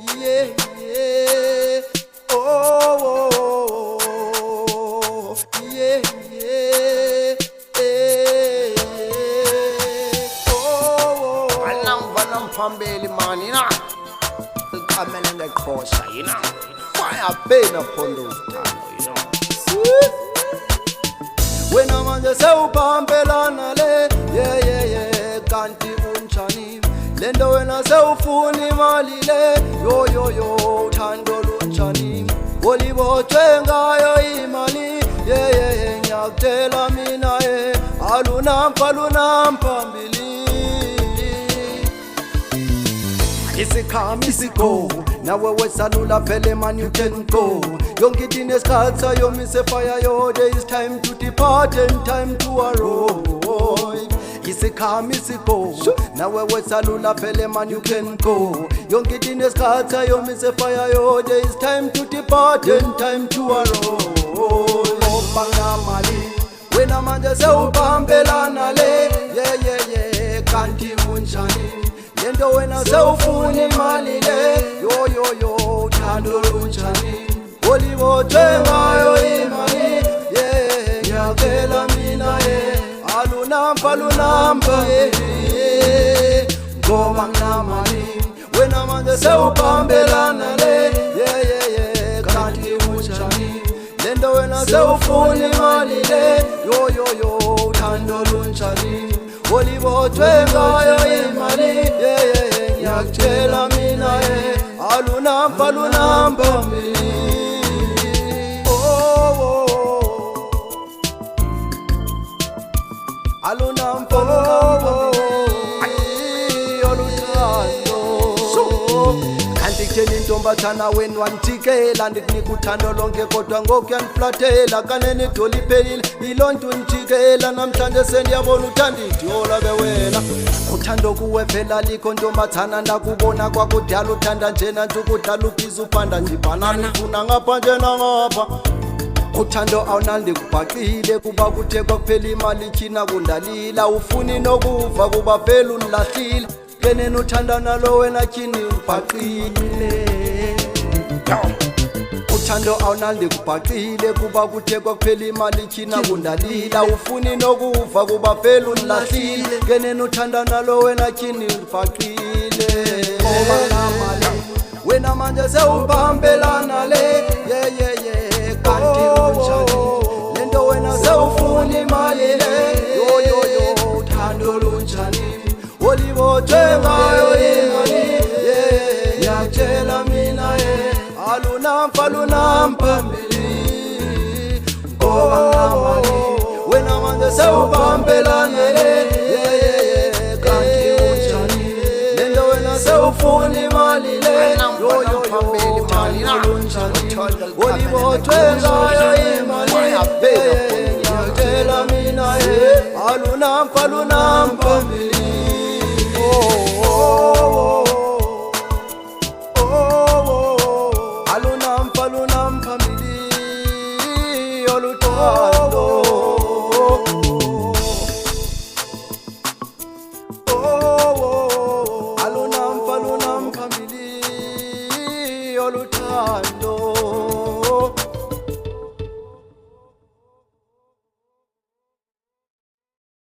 Yeah, yeah. Oh, oh, oh. Yeah, yeah. Eh, oh, oh. Anam phambili man, you know. Kamele ngekhosa, you know. Fire pain upon those times, you know. Wena manje sewuphambelana le, yeah yeah yeah, kanti unjani? Lento wena sewufuna imali le, yo yo yo, uthando lunjani? Olibotshwe ngayo imali, yeah yeah yeah, ngiyakutshela mina alunamphambili. Isikhami isigo nawe wesalula phele man you can go. Yonke into inesikhathi sayo mise fire yo, there is time to depart and time to arrive. Isikhami isigo nawe wesalula phele man you can go. Yonke into inesikhathi sayo mise fire yo, there is time to depart and time to arrive. Obanga mali wena manje sewuphambelana le, yeah yeah yeah, kanti unjani? Lento wena sewufuna imali le, yo yo yo, uthando lunjani? Olibotshwe ngayo imali, yeah, ngiyakela mina alunampa yeah, ngoba nginamali. Wena manje sewuphambelana le, yeah yeah yeah, kanti unjani? Lento wena sewufuna imali le, yo yo yo, uthando lunjani? Olibotshwe ngayo imali, yeah yeah yeah, ngiyakutshela mina alunampa alunampa kanti kutheni intombathana wenu wandijikela, ndikunika uthando lonke kodwa ngoku yaniflathela. Kanene idolo iphelile yiloo nto undijikela, namhlanje sendiyabona uthanda idyola bewela. Uthando kuwe phela likho ntombathana, ndakubona kwakudala uthanda njena nje ukudlala ubhizi uphanda njibhanana ufuna ngapha nje nangapha. Uthando awunali ndikubhaqile kuba kuthe kwakuphela imali tyhina kundalila. Ufuni nokuva kuba phela unilahlile, kenene uthanda nalo wena tyhini ubhaqile. Uthando awunali ndikubhaqile kuba kuthe kwakuphela imali tyhina kundalila. Ufuni nokuva kuba phela unilahlile, kenene uthanda nalo wena tyhini ubhaqile. Wena manje sewuphambelana le, yeah yeah yeah, kanti unjani? Lento wena sewufuna imali le, yo yo yo, uthando lunjani? Olibotshwe ngayo imali, yeah, ngiyakutshela mina alunampa ngoba nginamali. Wena manje sewuphambelana le, yeah yeah yeah, kanti unjani? Lento wena sewufuna imali le, yo yo yo, uthando lunjani? Olibotshwe ngayo imali, yeah, ngiyakutshela mina alunampa